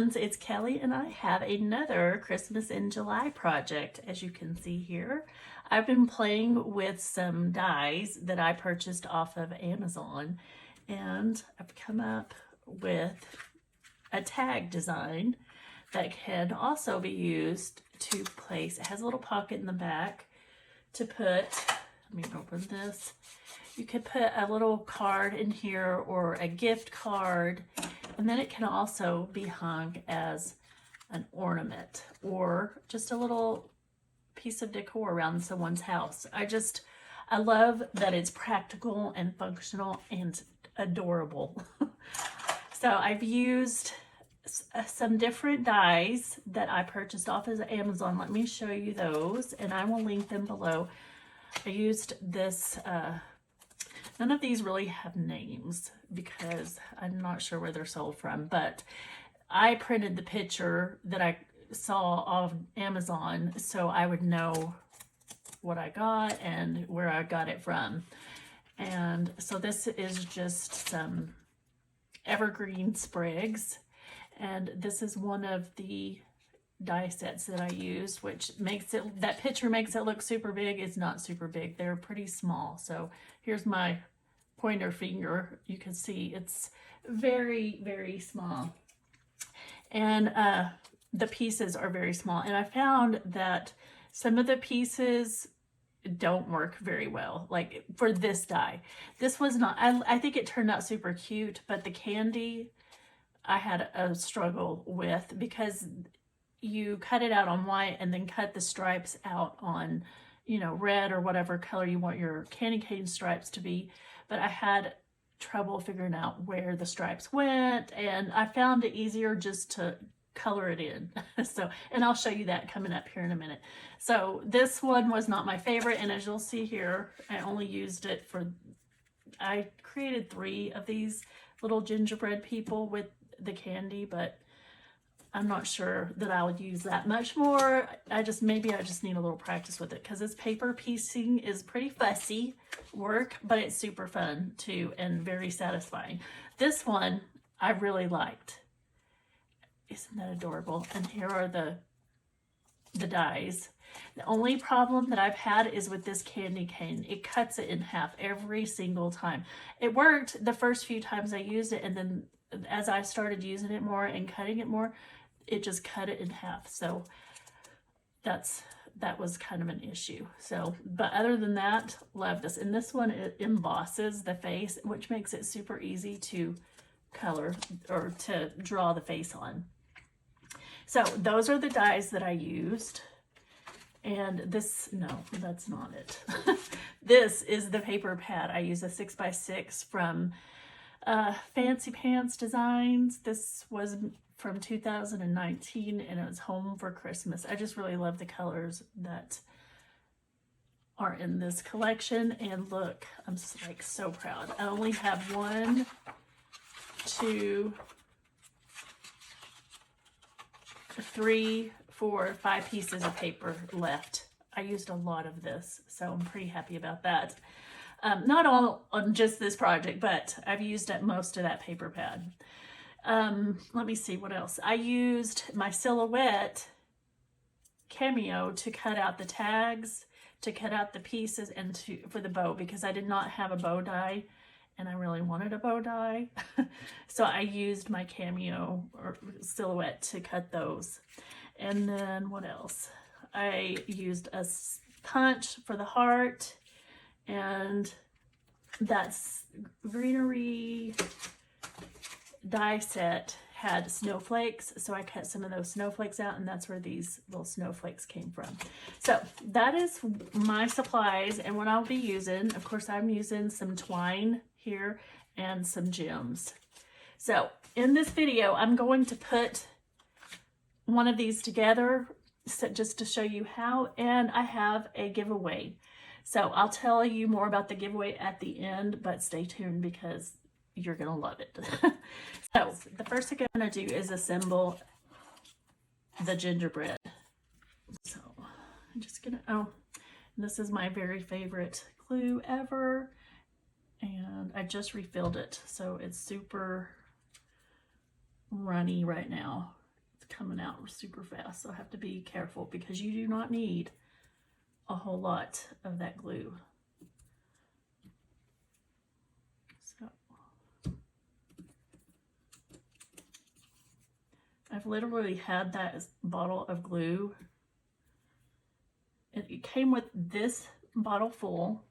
friends, it's Kelly and I have another Christmas in July project. As you can see here, I've been playing with some dies that I purchased off of Amazon, and I've come up with a tag design that can also be used to place. It has a little pocket in the back to put, let me open this. You could put a little card in here or a gift card, and then it can also be hung as an ornament or just a little piece of decor around someone's house. I love that it's practical and functional and adorable. So I've used some different dies that I purchased off of Amazon. Let me show you those, and I will link them below. I used this, none of these really have names because I'm not sure where they're sold from, but I printed the picture that I saw off Amazon so I would know what I got and where I got it from. And so this is just some evergreen sprigs, and this is one of the die sets that I used, which makes it, that picture makes it look super big. It's not super big. They're pretty small. So here's my pointer finger. You can see it's very, very small. And the pieces are very small. And I found that some of the pieces don't work very well, like for this die. This was not, I think it turned out super cute, but the candy I had a struggle with because you cut it out on white and then cut the stripes out on, you know, red or whatever color you want your candy cane stripes to be. But I had trouble figuring out where the stripes went, and I found it easier just to color it in. So, and I'll show you that coming up here in a minute. So this one was not my favorite, and as you'll see here, I only used it for, I created 3 of these little gingerbread people with the candy, but I'm not sure that I would use that much more. Maybe I just need a little practice with it because this paper piecing is pretty fussy work, but it's super fun too and very satisfying. This one I really liked. Isn't that adorable? And here are the dies. The only problem that I've had is with this candy cane. It cuts it in half every single time. It worked the first few times I used it, and then as I started using it more and cutting it more, it just cut it in half. So that was kind of an issue. So, but other than that, love this. And this one, it embosses the face, which makes it super easy to color or to draw the face on. So those are the dies that I used. And this, no, that's not it. This is the paper pad. I use a 6x6 from Fancy Pants Designs. This was from 2019, and it was home for Christmas. I just really love the colors that are in this collection. And look, I'm just like so proud. I only have 1, 2, 3, 4, 5 pieces of paper left. I used a lot of this, so I'm pretty happy about that. Not all on just this project, but I've used up most of that paper pad. Let me see what else. I used my Silohuette Cameo to cut out the tags, to cut out the pieces, and for the bow, because I did not have a bow die and I really wanted a bow die. So I used my Cameo or Silouhette to cut those. And then what else? I used a punch for the heart, and that's greenery die set had snowflakes, so I cut some of those snowflakes out, and that's where these little snowflakes came from. So that is my supplies and what I'll be using. Of course, I'm using some twine here and some gems. So in this video, I'm going to put one of these together just to show you how, and I have a giveaway. So I'll tell you more about the giveaway at the end, but stay tuned because you're gonna love it. So the first thing I'm gonna do is assemble the gingerbread. So I'm just gonna, this is my very favorite glue ever, and I just refilled it, so it's super runny right now. coming out super fast, so I have to be careful because you do not need a whole lot of that glue. So I've literally had that bottle of glue. It came with this bottle full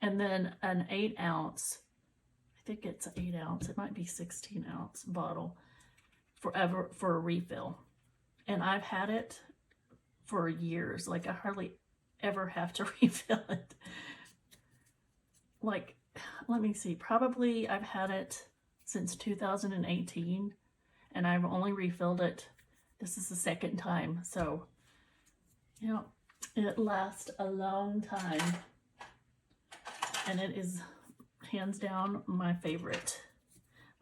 and then an 8 ounce, I think it's 8 ounce, it might be 16 ounce bottle forever for a refill. And I've had it for years. Like, I hardly ever have to refill it. Like, let me see, probably I've had it since 2018 and I've only refilled it. This is the second time. So, you know, it lasts a long time. And it is hands down my favorite.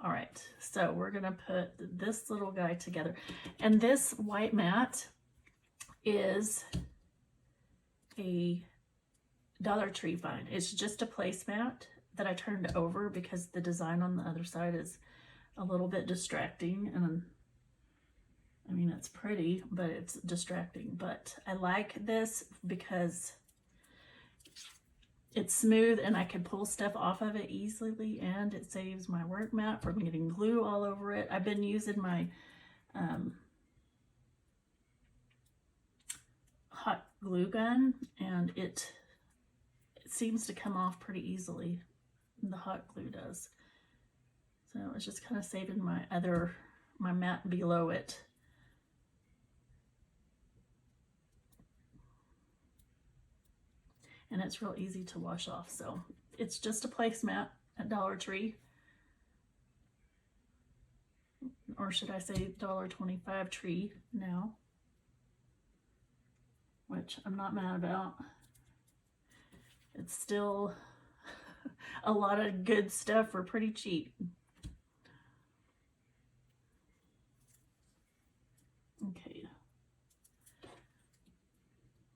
All right, so we're gonna put this little guy together. And this white mat is a Dollar Tree find. It's just a placemat that I turned over because the design on the other side is a little bit distracting. And I mean, it's pretty, but it's distracting. But I like this because it's smooth and I can pull stuff off of it easily, and it saves my work mat from getting glue all over it. I've been using my hot glue gun, and it seems to come off pretty easily. The hot glue does. So it's just kind of saving my mat below it. And it's real easy to wash off. So it's just a placemat at Dollar Tree. Or should I say $1.25 Tree now, which I'm not mad about. It's still a lot of good stuff for pretty cheap. Okay.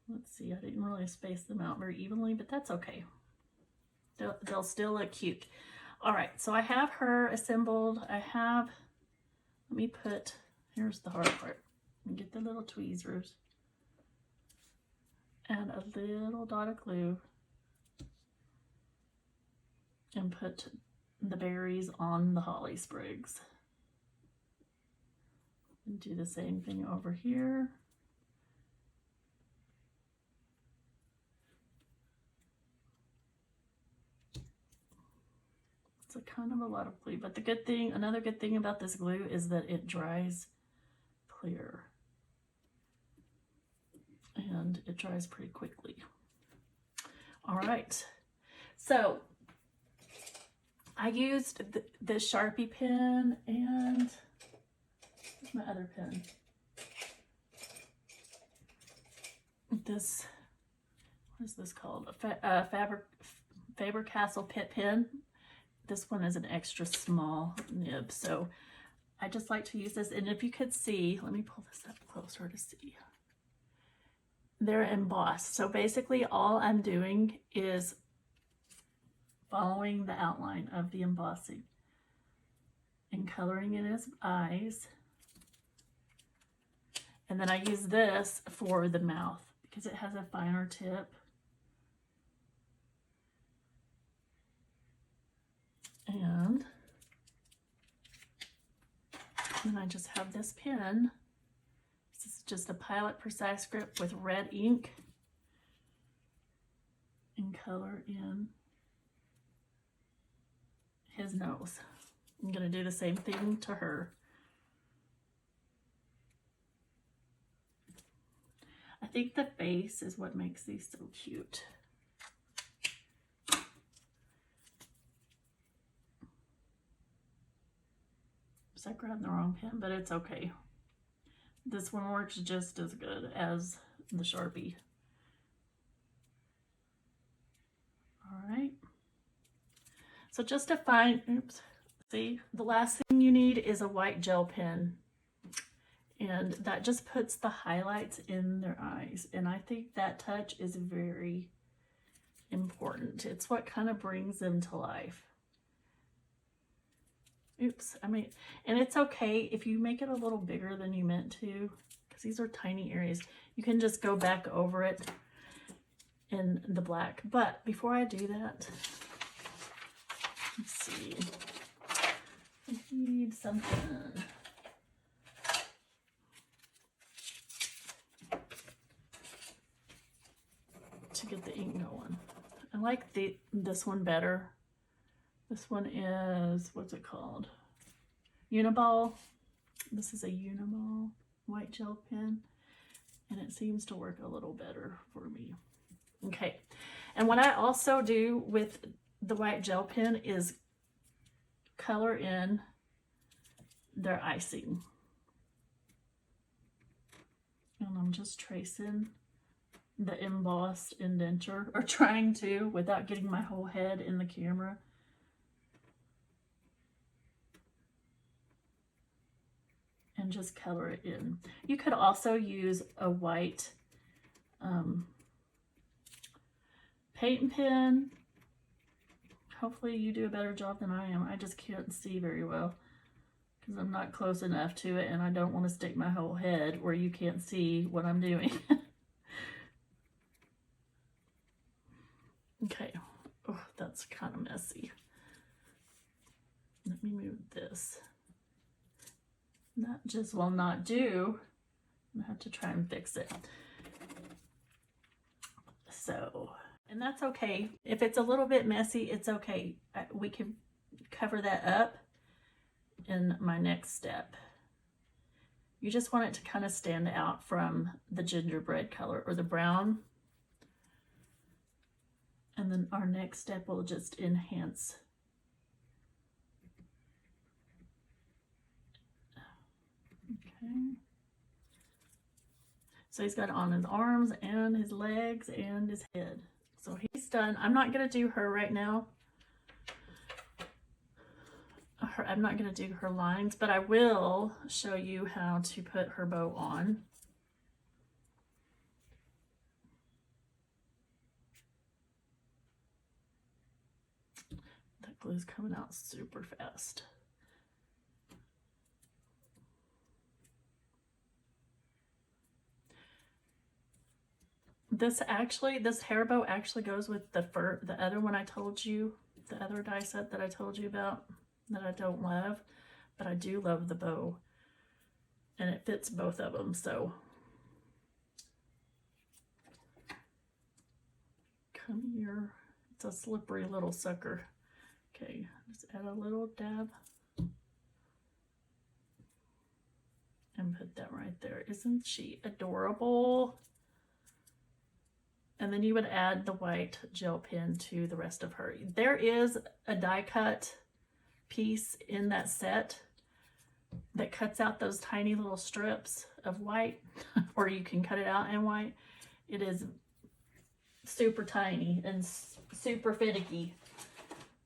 Let's see, I didn't really space them out very evenly, but that's okay. They'll still look cute. All right, so I have her assembled. Let me put, here's the hard part. Get the little tweezers. Add a little dot of glue. And put the berries on the holly sprigs. And do the same thing over here. It's a kind of a lot of glue, but another good thing about this glue is that it dries clear. And it dries pretty quickly. All right, so I used this Sharpie pen and my other pen. This, what is this called? Faber-Castell Pit Pen. This one is an extra small nib, so I just like to use this. And if you could see, let me pull this up closer to see. They're embossed. So basically all I'm doing is following the outline of the embossing and coloring in his eyes. And then I use this for the mouth because it has a finer tip. And then I just have this pen. This is just a Pilot Precise Grip with red ink and color in his nose. I'm going to do the same thing to her. I think the face is what makes these so cute. I grabbed the wrong pen, but it's okay. This one works just as good as the Sharpie. All right. So just to find, oops, see, the last thing you need is a white gel pen. And that just puts the highlights in their eyes. And I think that touch is very important. It's what kind of brings them to life. Oops, I mean, and it's okay if you make it a little bigger than you meant to, because these are tiny areas. You can just go back over it in the black. But before I do that, let's see. I need something. To get the ink going. I like this one better. This one is, what's it called? Uniball. This is a Uniball white gel pen, and it seems to work a little better for me. Okay, and what I also do with the white gel pen is color in their icing. And I'm just tracing the embossed indenture, or trying to, without getting my whole head in the camera. And just color it in. You could also use a white paint pen. Hopefully you do a better job than I am. I just can't see very well because I'm not close enough to it, and I don't want to stick my whole head where you can't see what I'm doing. Okay. Oh, that's kind of messy. Let me move this. That just will not do. I have to try and fix it. So, and that's okay. If it's a little bit messy, it's okay. We can cover that up in my next step. You just want it to kind of stand out from the gingerbread color or the brown. And then our next step will just enhance. Okay. So he's got it on his arms and his legs and his head. So he's done. I'm not going to do her right now. I'm not going to do her lines, but I will show you how to put her bow on. That glue's coming out super fast. This hair bow actually goes with the other one I told you, the other die set that I told you about that I don't love, but I do love the bow, and it fits both of them. So come here. It's a slippery little sucker. Okay, just add a little dab and put that right there. Isn't she adorable? And then you would add the white gel pen to the rest of her. There is a die cut piece in that set that cuts out those tiny little strips of white, or you can cut it out in white. It is super tiny and super finicky.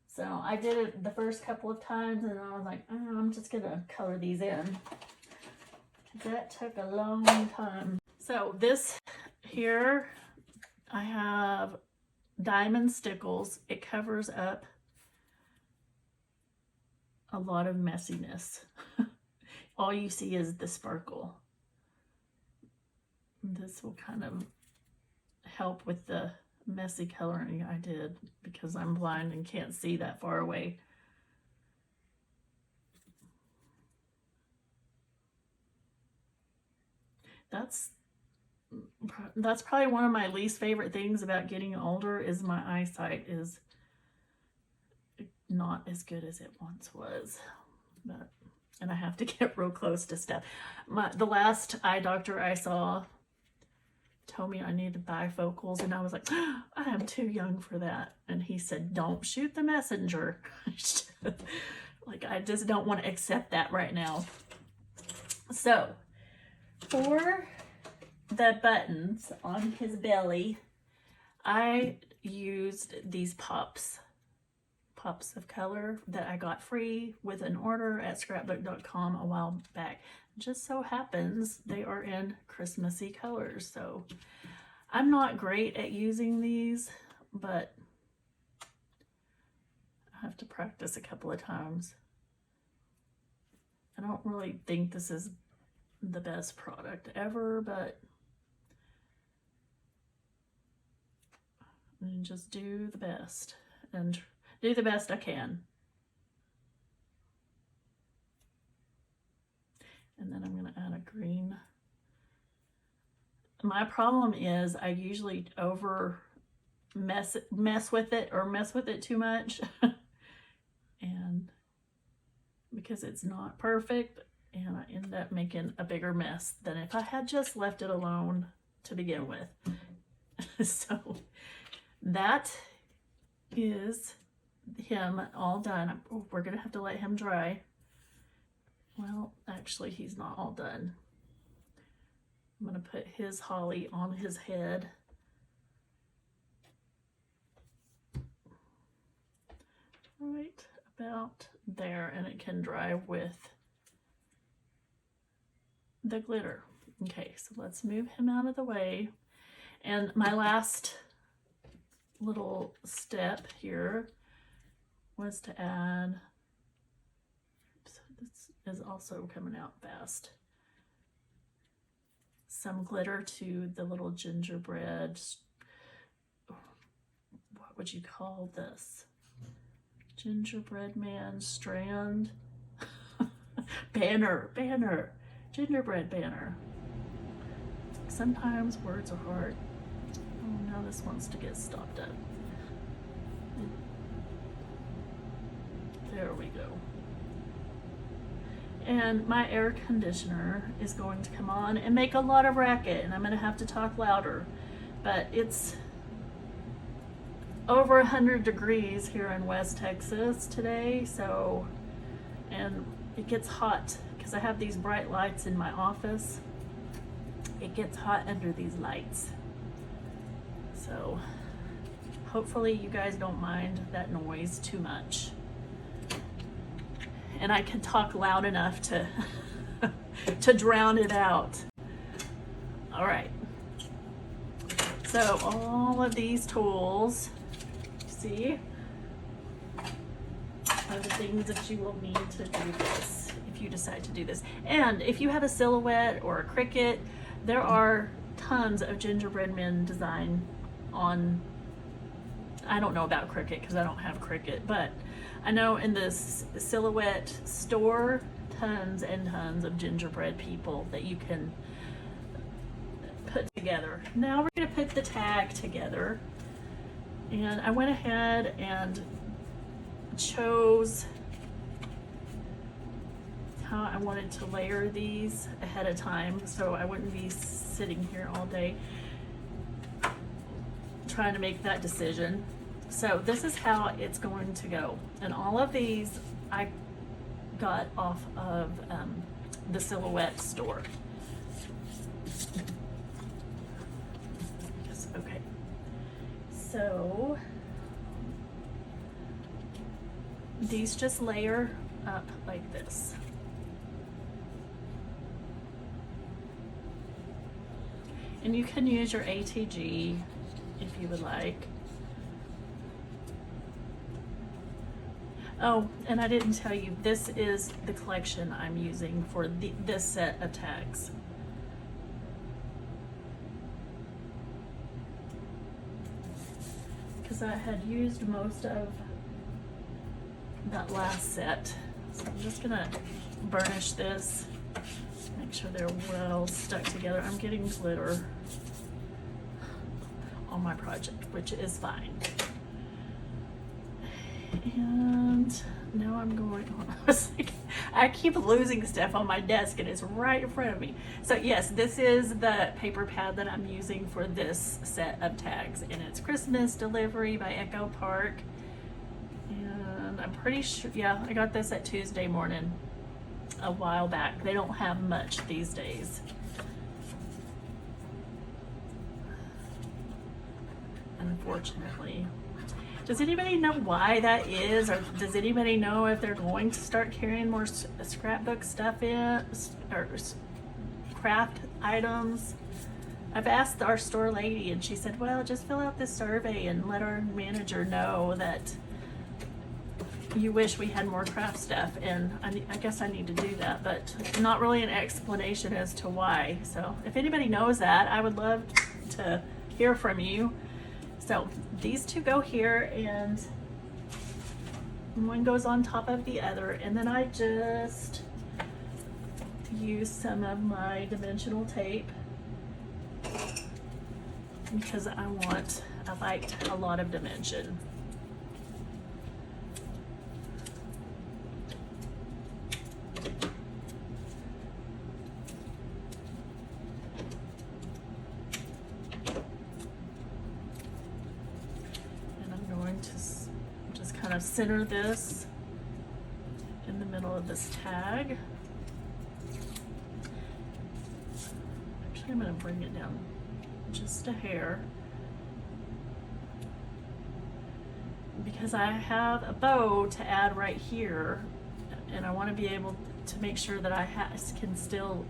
So I did it the first couple of times, and I was like, oh, I'm just gonna color these in. That took a long time. So this here, I have diamond stickles. It covers up a lot of messiness. All you see is the sparkle. This will kind of help with the messy coloring I did because I'm blind and can't see that far away. That's probably one of my least favorite things about getting older, is my eyesight is not as good as it once was. And I have to get real close to stuff. The last eye doctor I saw told me I needed bifocals, and I was like, oh, I am too young for that. And he said, don't shoot the messenger. Like, I just don't want to accept that right now. So for the buttons on his belly, I used these pops of color that I got free with an order at scrapbook.com a while back. Just so happens they are in Christmassy colors. So I'm not great at using these, but I have to practice a couple of times. I don't really think this is the best product ever, but I just do the best and do the best I can. And then I'm going to add a green. My problem is I usually mess with it too much. And because it's not perfect, and I end up making a bigger mess than if I had just left it alone to begin with. So that is him all done. We're gonna have to let him dry. Well, actually he's not all done. I'm gonna put his holly on his head. Right about there, and it can dry with the glitter. Okay, so let's move him out of the way. And my last little step here was to add, oops, this is also coming out fast, some glitter to the little gingerbread, what would you call this? Gingerbread man strand. banner, gingerbread banner. Sometimes words are hard. Oh, now this wants to get stopped up. There we go. And my air conditioner is going to come on and make a lot of racket, and I'm going to have to talk louder, but it's over 100 degrees here in West Texas today, so, and it gets hot because I have these bright lights in my office. It gets hot under these lights. So hopefully you guys don't mind that noise too much. And I can talk loud enough to to drown it out. All right. So all of these tools, see, are the things that you will need to do this if you decide to do this. And if you have a Silouhette or a Cricut, there are tons of gingerbread men design on, I don't know about Cricut because I don't have Cricut, but I know in this Silouhette store, tons and tons of gingerbread people that you can put together. Now we're going to put the tag together. And I went ahead and chose how I wanted to layer these ahead of time so I wouldn't be sitting here all day trying to make that decision. So this is how it's going to go. And all of these I got off of the Silouhette store. Okay. So these just layer up like this. And you can use your ATG if you would like. Oh, and I didn't tell you, this is the collection I'm using for this set of tags. Because I had used most of that last set. So I'm just gonna burnish this, make sure they're well stuck together. I'm getting glitter on my project, which is fine. And now I'm going on. I keep losing stuff on my desk and it's right in front of me. So yes, this is the paper pad that I'm using for this set of tags, and it's Christmas Delivery by Echo Park. And I'm pretty sure, yeah, I got this at Tuesday morning a while back. They don't have much these days. Unfortunately. Does anybody know why that is, or does anybody know if they're going to start carrying more scrapbook stuff in, or craft items? I've asked our store lady and she said, well, just fill out this survey and let our manager know that you wish we had more craft stuff, and I guess I need to do that, but not really an explanation as to why. So if anybody knows that, I would love to hear from you. So these two go here, and one goes on top of the other, and then I just use some of my dimensional tape because I liked a lot of dimension. And I'm going to just kind of center this in the middle of this tag. Actually, I'm going to bring it down just a hair because I have a bow to add right here, and I want to be able to make sure that I can still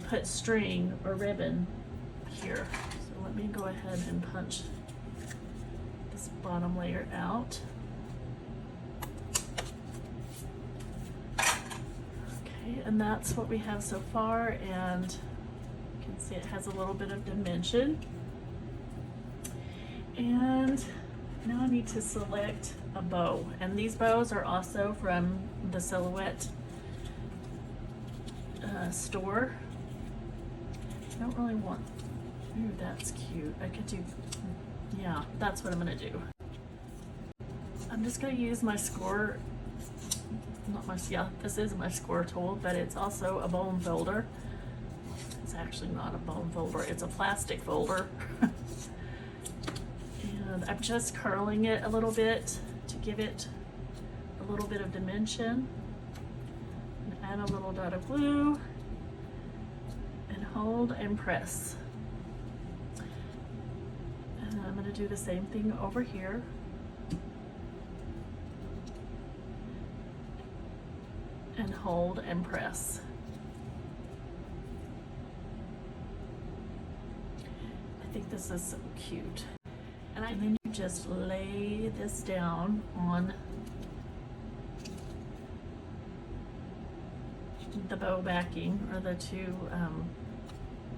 put string or ribbon here. So let me go ahead and punch this bottom layer out. Okay, and that's what we have so far, and you can see it has a little bit of dimension. And now I need to select a bow, and these bows are also from the Silouhette store. I don't really want, ooh, that's cute. I could do, yeah, that's what I'm gonna do. I'm just gonna use my score, this is my score tool, but it's also a bone folder. It's actually not a bone folder, it's a plastic folder. And I'm just curling it a little bit to give it a little bit of dimension. And add a little dot of glue and hold and press. And I'm going to do the same thing over here. And hold and press. I think this is so cute. And then you just lay this down on the bow backing, or the two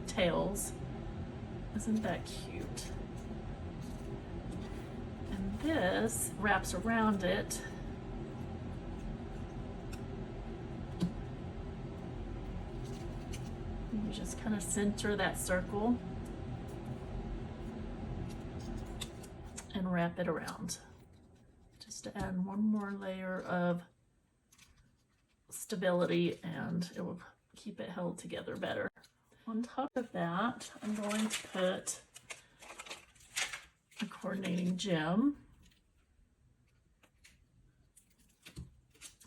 tails. Isn't that cute? And this wraps around it. You just kind of center that circle and wrap it around, just to add one more layer of stability, and it will keep it held together better. On top of that, I'm going to put a coordinating gem,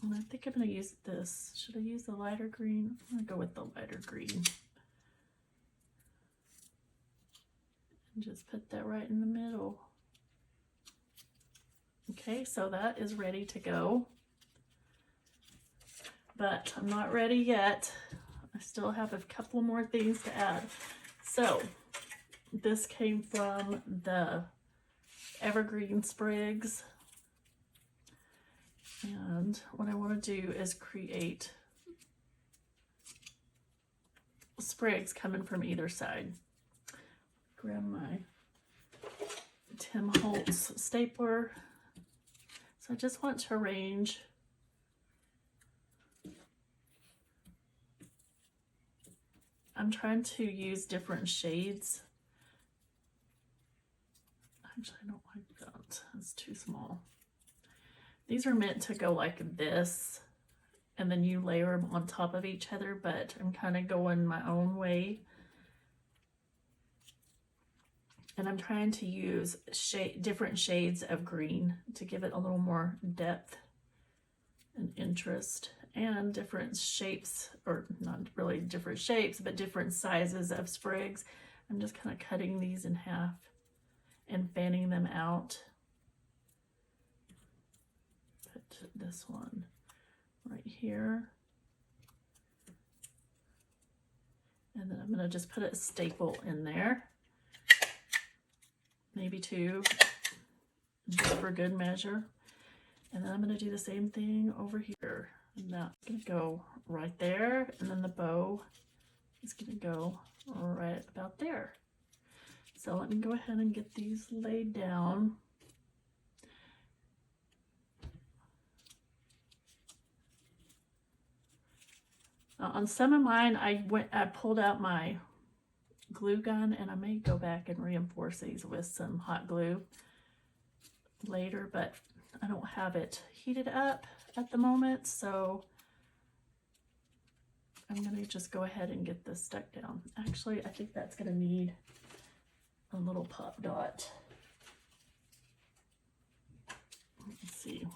and I think I'm going to use this. Should I use the lighter green? I'm going to go with the lighter green and just put that right in the middle. Okay, so that is ready to go, but I'm not ready yet. I still have a couple more things to add. So this came from the evergreen sprigs, and what I want to do is create sprigs coming from either side. Grab my Tim Holtz stapler. So I just want to arrange I'm trying to use different shades. Actually, I don't like that. It's too small. These are meant to go like this, and then you layer them on top of each other, but I'm kind of going my own way. And I'm trying to use different shades of green to give it a little more depth and interest, and different shapes, or not really different shapes, but different sizes of sprigs. I'm just kind of cutting these in half and fanning them out. Put this one right here. And then I'm going to just put a staple in there. Maybe two. just for good measure. And then I'm going to do the same thing over here. And that's going to go right there. And then the bow is going to go right about there. So let me go ahead and get these laid down. On some of mine, I pulled out my glue gun, and I may go back and reinforce these with some hot glue later, but I don't have it heated up at the moment, so I'm going to just go ahead and get this stuck down. Actually, I think that's going to need a little pop dot. Let's see.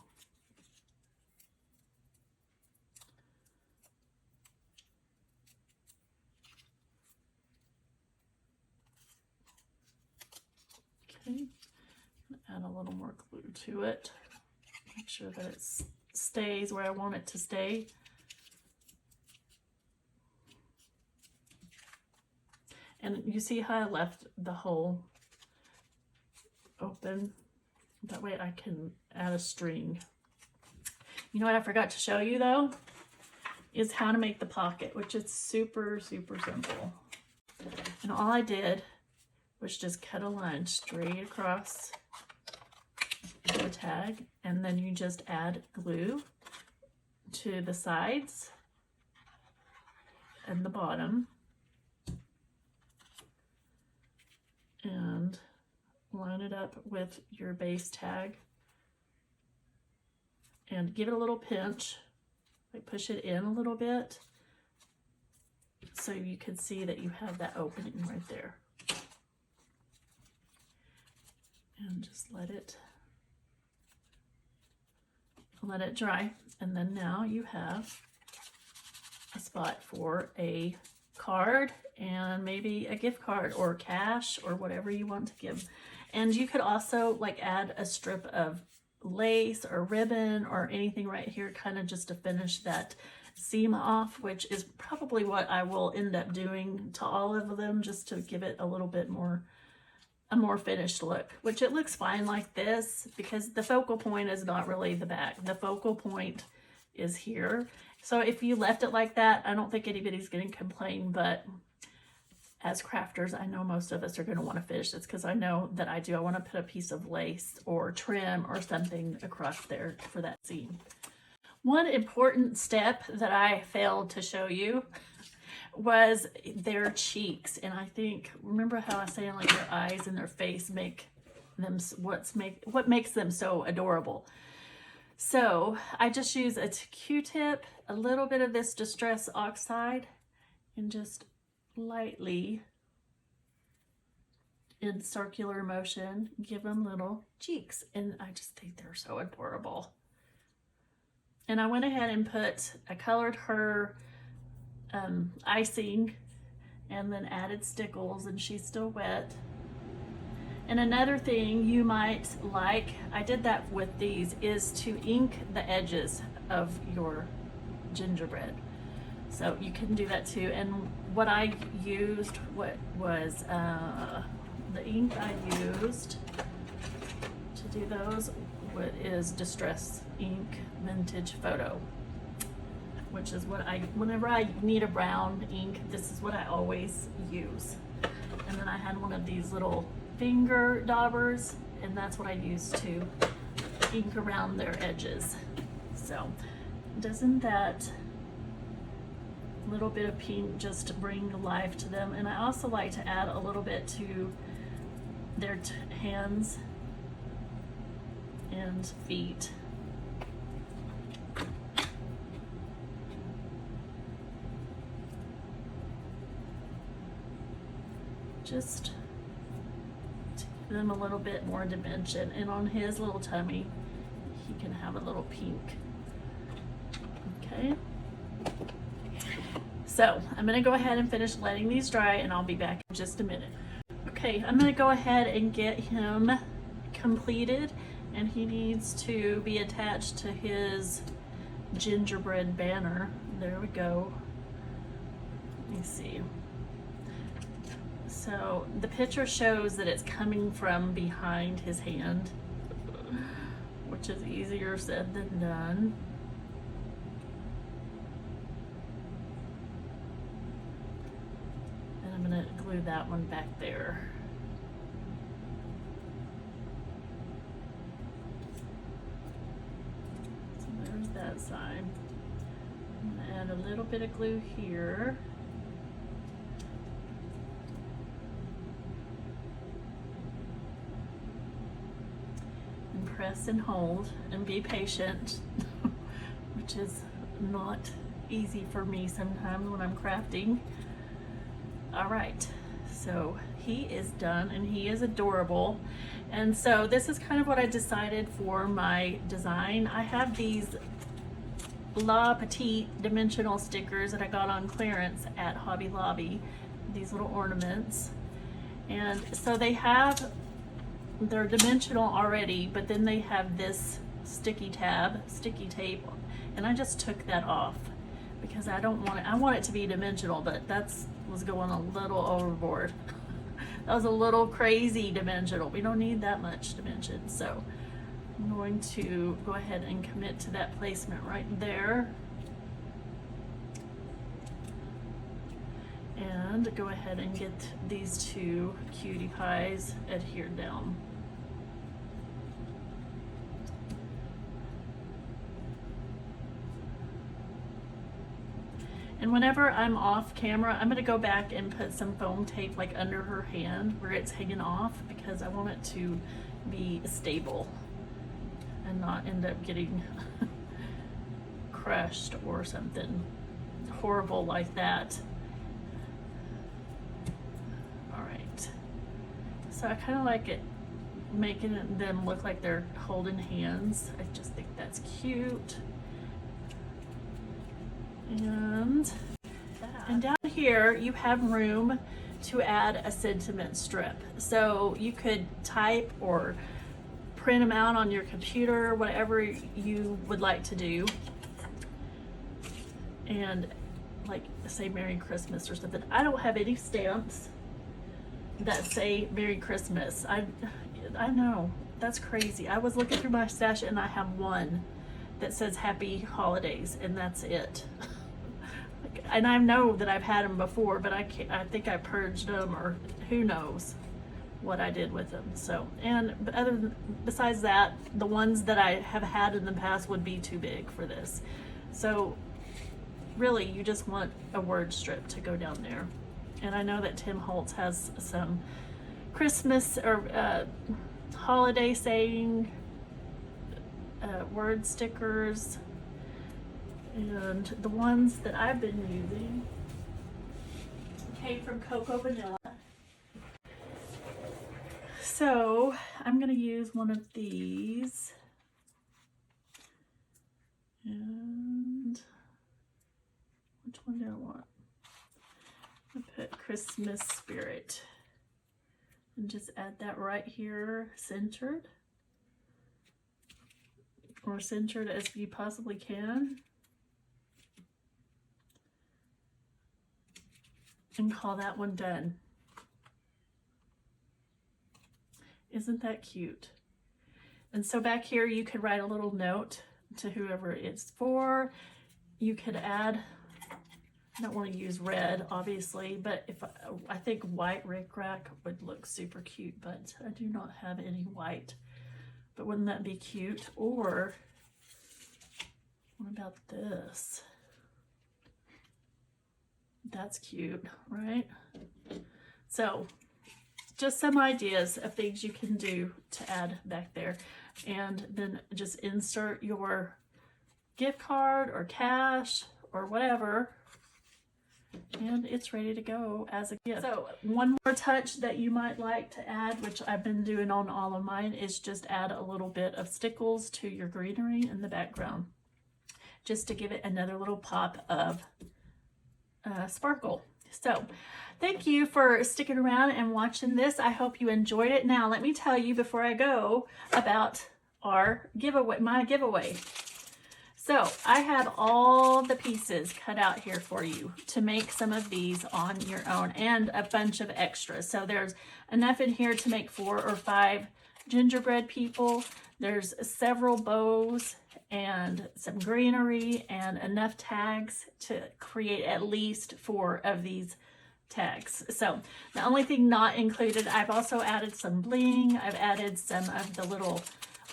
Okay, add a little more glue to it. Make sure that it stays where I want it to stay. And you see how I left the hole open? That way I can add a string. You know what I forgot to show you though? Is how to make the pocket, which is super, super simple. And all I did was just cut a line straight across the tag, and then you just add glue to the sides and the bottom, and line it up with your base tag and give it a little pinch, like push it in a little bit so you can see that you have that opening right there. And just let it dry. And then now you have a spot for a card and maybe a gift card or cash or whatever you want to give. And you could also like add a strip of lace or ribbon or anything right here, kind of just to finish that seam off, which is probably what I will end up doing to all of them, just to give it a little bit more a more finished look, which it looks fine like this because the focal point is not really the back. The focal point is here. So if you left it like that, I don't think anybody's going to complain, but as crafters, I know most of us are going to want to finish this because I know that I do. I want to put a piece of lace or trim or something across there for that seam. One important step that I failed to show you was their cheeks, and I think, remember how I was saying like their eyes and their face make them what makes them so adorable. So I just use a Q-tip, a little bit of this Distress Oxide, and just lightly in circular motion give them little cheeks, and I just think they're so adorable. And I went ahead and I colored her icing and then added stickles, and she's still wet. And another thing you might like, I did that with these, is to ink the edges of your gingerbread. So you can do that too. And what I used, was the ink I used to do those is Distress Ink Vintage Photo, which is what whenever I need a brown ink, this is what I always use. And then I had one of these little finger daubers, and that's what I use to ink around their edges. So doesn't that little bit of pink just bring life to them? And I also like to add a little bit to their hands and feet. Just to give them a little bit more dimension. And on his little tummy, he can have a little pink. Okay. So I'm going to go ahead and finish letting these dry, and I'll be back in just a minute. Okay, I'm going to go ahead and get him completed, and he needs to be attached to his gingerbread banner. There we go. Let me see. So the picture shows that it's coming from behind his hand. which is easier said than done. And I'm gonna glue that one back there. So there's that side. I'm gonna add a little bit of glue here. Press and hold and be patient, which is not easy for me sometimes when I'm crafting. All right, so he is done and he is adorable. And so this is kind of what I decided for my design. I have these La Petite dimensional stickers that I got on clearance at Hobby Lobby, these little ornaments. And so they're dimensional already, but then they have this sticky tape, and I just took that off because I don't want it. I want it to be dimensional, but was going a little overboard. That was a little crazy dimensional. We don't need that much dimension, so I'm going to go ahead and commit to that placement right there. And go ahead and get these two cutie pies adhered down. And whenever I'm off camera, I'm gonna go back and put some foam tape like under her hand where it's hanging off, because I want it to be stable and not end up getting crushed or something horrible like that. All right, so I kind of like it, making them look like they're holding hands. I just think that's cute. And down here you have room to add a sentiment strip. So you could type or print them out on your computer, whatever you would like to do. And like say Merry Christmas or something. I don't have any stamps that say Merry Christmas. I know, that's crazy. I was looking through my stash and I have one that says Happy Holidays, and that's it. And I know that I've had them before, but I think I purged them, or who knows what I did with them. So, besides that, the ones that I have had in the past would be too big for this. So really, you just want a word strip to go down there. And I know that Tim Holtz has some Christmas or holiday saying word stickers, and the ones that I've been using came from Cocoa Vanilla. So I'm going to use one of these, and which one do I want? I put Christmas Spirit and just add that right here, centered, or centered as you possibly can, and call that one done. Isn't that cute? And so back here you could write a little note to whoever it's for. You could add, I don't want to use red obviously, but if I think white rickrack would look super cute, but I do not have any white. But wouldn't that be cute? Or what about this? That's cute, right? So just some ideas of things you can do to add back there. And then just insert your gift card or cash or whatever, and it's ready to go as a gift. So one more touch that you might like to add, which I've been doing on all of mine, is just add a little bit of stickles to your greenery in the background, just to give it another little pop of sparkle. So thank you for sticking around and watching this. I hope you enjoyed it. Now let me tell you before I go about our giveaway, my giveaway. So I have all the pieces cut out here for you to make some of these on your own, and a bunch of extras. So there's enough in here to make 4 or 5 gingerbread people. There's several bows and some greenery and enough tags to create at least 4 of these tags. So the only thing not included, I've also added some bling. I've added some of the little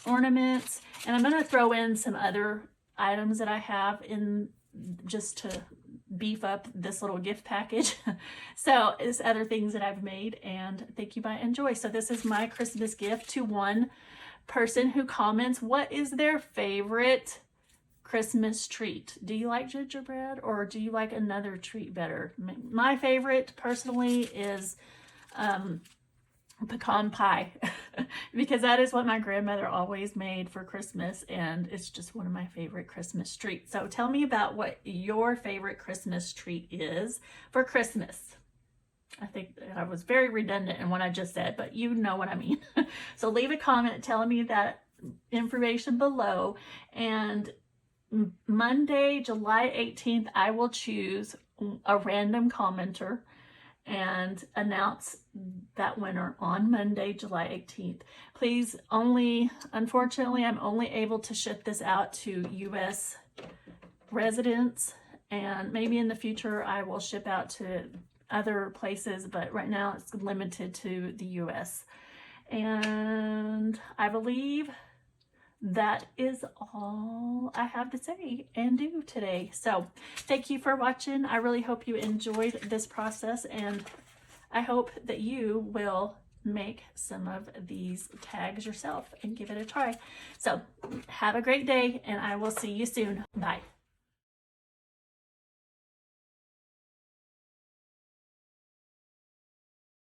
ornaments, and I'm going to throw in some other items that I have in just to beef up this little gift package. So it's other things that I've made, and thank you, bye, enjoy. So this is my Christmas gift to one person who comments what is their favorite Christmas treat. Do you like gingerbread, or do you like another treat better? My favorite personally is pecan pie because that is what my grandmother always made for Christmas, and it's just one of my favorite Christmas treats. So tell me about what your favorite Christmas treat is for Christmas. I think I was very redundant in what I just said, but you know what I mean. So leave a comment telling me that information below, and Monday, July 18th, I will choose a random commenter and announce that winner on Monday, July 18th. Please unfortunately, I'm only able to ship this out to US residents, and maybe in the future I will ship out to other places, but right now it's limited to the US. And I believe that is all I have to say and do today. So thank you for watching. I really hope you enjoyed this process, and I hope that you will make some of these tags yourself and give it a try. So have a great day, and I will see you soon. Bye.